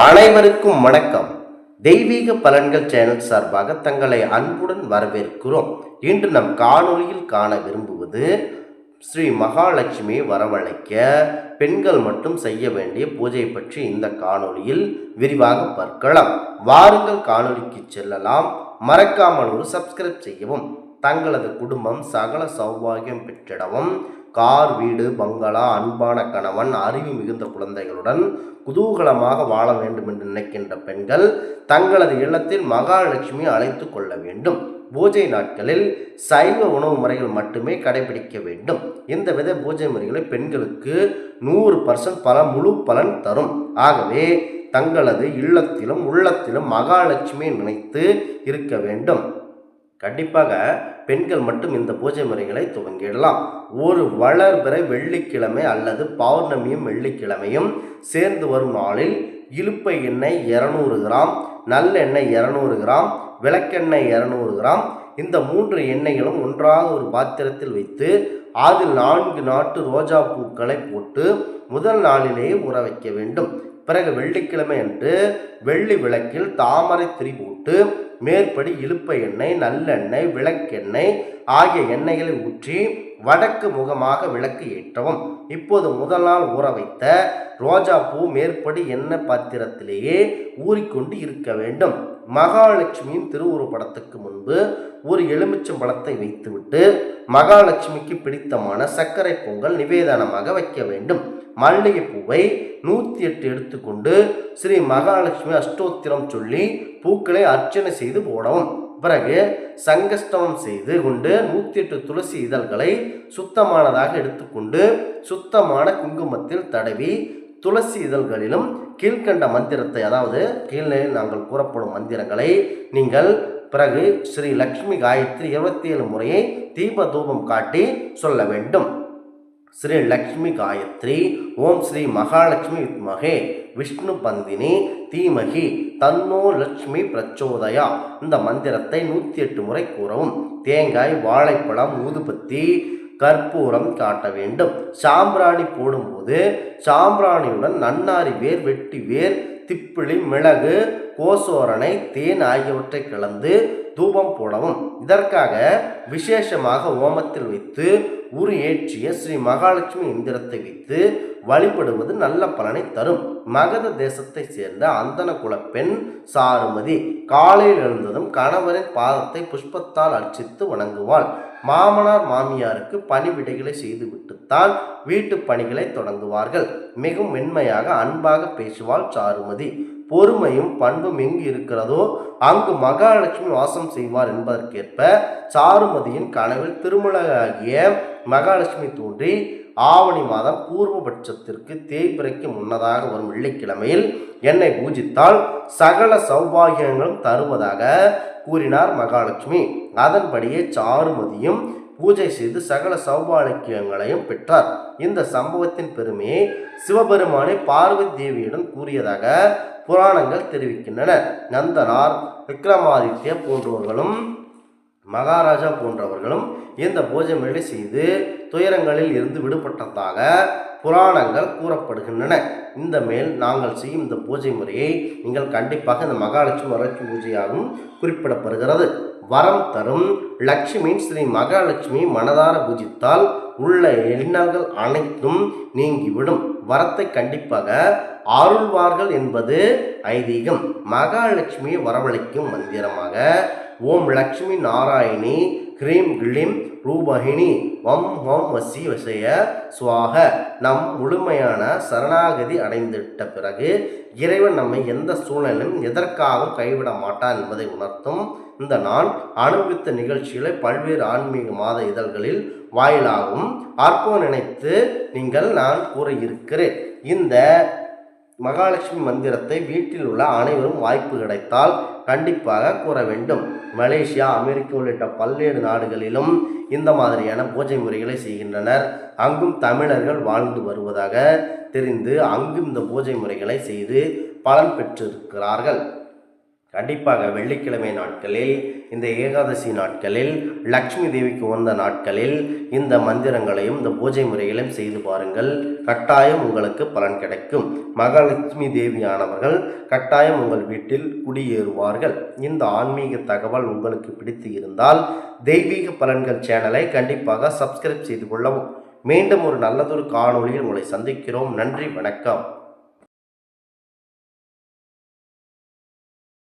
அனைவருக்கும் வணக்கம். தெய்வீக பலன்கள் சேனல் சார்பாக தங்களை அன்புடன் வரவேற்கிறோம். இன்று நம் காணொளியில் காண விரும்புவது ஸ்ரீ மகாலட்சுமி வரவழைக்க பெண்கள் மட்டும் செய்ய வேண்டிய பூஜை பற்றி இந்த காணொளியில் விரிவாக பார்க்கலாம். வாருங்கள் காணொளிக்கு செல்லலாம். மறக்காமல் ஒரு சப்ஸ்கிரைப் செய்யவும், தங்களது குடும்பம் சகல சௌபாகியம் பெற்றிடவும், கார், வீடு, பங்களா, அன்பான கணவன், அறிவு மிகுந்த குழந்தைகளுடன் குதூகலமாக வாழ வேண்டும் என்று நினைக்கின்ற பெண்கள் தங்களது இல்லத்தில் மகாலட்சுமி அழைத்து கொள்ள வேண்டும். பூஜை நாட்களில் சைவ உணவு முறைகள் மட்டுமே கடைபிடிக்க வேண்டும். இந்த வித பூஜை முறைகளை பெண்களுக்கு 100% முழு பலன் தரும். ஆகவே தங்களது இல்லத்திலும் உள்ளத்திலும் மகாலட்சுமி நினைத்து இருக்க வேண்டும். கண்டிப்பாக பெண்கள் மட்டும் இந்த பூஜை முறைகளை துவங்கிடலாம். ஒரு வளர்பிறை வெள்ளிக்கிழமை அல்லது பௌர்ணமியும் வெள்ளிக்கிழமையும் சேர்ந்து வரும் நாளில் இலுப்பை எண்ணெய் 200 கிராம், நல்லெண்ணெய் 200 கிராம், விளக்கெண்ணெய் 200 கிராம், இந்த 3 எண்ணெய்களும் ஒன்றாக ஒரு பாத்திரத்தில் வைத்து அதில் 4 நாட்டு ரோஜா பூக்களை போட்டு முதல் நாளிலேயே ஊற வைக்க வேண்டும். பிறகு வெள்ளிக்கிழமை அன்று வெள்ளி விளக்கில் தாமரை திரி போட்டு மேற்படி இலுப்பை எண்ணெய், நல்லெண்ணெய், விளக்கெண்ணெய் ஆகிய எண்ணெய்களை ஊற்றி வடக்கு முகமாக விளக்கு ஏற்றவும். இப்போது முதல் நாள் ஊற வைத்த ரோஜா பூ மேற்படி எண்ணெய் பாத்திரத்திலேயே ஊறிக்கொண்டு இருக்க வேண்டும். மகாலட்சுமியின் திருவுருப்படத்துக்கு முன்பு ஒரு எலுமிச்சம் பழத்தை வைத்துவிட்டு மகாலட்சுமிக்கு பிடித்தமான சர்க்கரை பொங்கல் நிவேதனமாக வைக்க வேண்டும். மல்லிகை பூவை 108 எடுத்துக்கொண்டு ஸ்ரீ மகாலட்சுமி அஷ்டோத்திரம் சொல்லி பூக்களை அர்ச்சனை செய்து போடவும். பிறகு சங்கஷ்டமம் செய்து கொண்டு 108 துளசி இதழ்களை சுத்தமானதாக எடுத்துக்கொண்டு சுத்தமான குங்குமத்தில் தடவி துளசி இதழ்களிலும் கீழ்கண்ட மந்திரத்தை, அதாவது கீழே நாங்கள் கூறப்படும் மந்திரங்களை நீங்கள் பிறகு ஸ்ரீ லக்ஷ்மி காயத்ரி 27 முறையை தீப தூபம் காட்டி சொல்ல வேண்டும். ஸ்ரீ லக்ஷ்மி காயத்ரி ஓம் ஸ்ரீ மகாலட்சுமி வித்மகே விஷ்ணு பந்தினி தீமகி தன்னோ லக்ஷ்மி பிரச்சோதயா. இந்த மந்திரத்தை 108 முறை கூறவும். தேங்காய், வாழைப்பழம், ஊதுபத்தி, கற்பூரம் காட்ட வேண்டும். சாம்பிராணி போடும்போது சாம்பிராணியுடன் நன்னாரி வேர், வெட்டி வேர், திப்பிலி, மிளகு, கோசோரணை, தேன் ஆகியவற்றை கலந்து தூபம் போடவும். இதற்காக விசேஷமாக ஓமத்தில் வைத்து உரு ஏற்றிய ஸ்ரீ மகாலட்சுமி எந்திரத்தை வைத்து வழிபடுவது நல்ல பலனை தரும். மகத தேசத்தை சேர்ந்த அந்தன குலப்பெண் சாருமதி காலையில் எழுந்ததும் கணவரின் பாதத்தை புஷ்பத்தால் அர்ச்சித்து வணங்குவாள். மாமனார் மாமியாருக்கு பணிவிடைகளை செய்துவிட்டுத்தான் வீட்டு பணிகளை தொடங்குவார்கள். மிகவும் மென்மையாக அன்பாக பேசுவாள் சாருமதி. பொறுமையும் பண்பும் எங்கு இருக்கிறதோ அங்கு மகாலட்சுமி வாசம் செய்வார் என்பதற்கேற்ப சாருமதியின் கனவில் திருமலையாகிய மகாலட்சுமி தோன்றி ஆவணி மாதம் பூர்வபட்சத்திற்கு தேய்பிறைக்கு முன்னதாக வரும் வெள்ளிக்கிழமையில் என்னை பூஜித்தால் சகல சௌபாகியங்களும் தருவதாக கூறினார் மகாலட்சுமி. அதன்படியே சாருமதியும் பூஜை செய்து சகல சௌபாகியங்களையும் பெற்றார். இந்த சம்பவத்தின் பெருமையை சிவபெருமானை பார்வதி தேவியிடம் கூறியதாக புராணங்கள் தெரிவிக்கின்றன. நந்தனார், விக்ரமாதித்ய போன்றவர்களும் மகாராஜா போன்றவர்களும் இந்த பூஜை முறை செய்து துயரங்களில் இருந்து விடுபட்டதாக புராணங்கள் கூறப்படுகின்றன. இந்த மேல் நாங்கள் செய்யும் இந்த பூஜை முறையை நீங்கள் கண்டிப்பாக இந்த மகாலட்சுமி வரலட்சுமி பூஜையாகவும் குறிப்பிடப்படுகிறது. வரம் தரும் லட்சுமியின் ஸ்ரீ மகாலட்சுமி மனதார பூஜித்தால் உள்ள எண்ணங்கள் அனைத்தும் நீங்கிவிடும். வரத்தை கண்டிப்பாக அருள்வார்கள் என்பது ஐதீகம். மகாலட்சுமியை வரவழைக்கும் மந்திரமாக ஓம் லக்ஷ்மி நாராயணி ஹ்ரீம் கிளீம் ரூபகிணி வம் ஹோம் வசி வசய சுவாக நம் முழுமையான சரணாகதி அடைந்துவிட்ட பிறகு இறைவன் நம்மை எந்த சூழ்நிலையும் எதற்காகவும் கைவிட மாட்டான் என்பதை உணர்த்தும் இந்த நான் அனுபவித்த நிகழ்ச்சிகளை பல்வேறு ஆன்மீக மாத இதழ்களில் வாயிலாகவும் அற்புதம் நினைத்து நான் கூற இருக்கிறேன். இந்த மகாலட்சுமி மந்திரத்தை வீட்டில் உள்ள அனைவரும் வாய்ப்பு கிடைத்தால் கண்டிப்பாக கூற வேண்டும். மலேசியா, அமெரிக்கா உள்ளிட்ட பல்வேறு நாடுகளிலும் இந்த மாதிரியான பூஜை முறைகளை செய்கின்றனர். அங்கும் தமிழர்கள் வாழ்ந்து வருவதாக தெரிந்து அங்கும் இந்த பூஜை முறைகளை செய்து பலன் பெற்றிருக்கிறார்கள். கண்டிப்பாக வெள்ளிக்கிழமை நாட்களில், இந்த ஏகாதசி நாட்களில், லக்ஷ்மி தேவிக்கு உகந்த நாட்களில் இந்த மந்திரங்களையும் இந்த பூஜை முறைகளையும் செய்து பாருங்கள். கட்டாயம் உங்களுக்கு பலன் கிடைக்கும். மகாலட்சுமி தேவியானவர்கள் கட்டாயம் உங்கள் வீட்டில் குடியேறுவார்கள். இந்த ஆன்மீக தகவல் உங்களுக்கு பிடித்து இருந்தால் தெய்வீக பலன்கள் சேனலை கண்டிப்பாக சப்ஸ்கிரைப் செய்து கொள்ளவும். மீண்டும் ஒரு நல்லதொரு காணொளியில் உங்களை சந்திக்கிறோம். நன்றி, வணக்கம்.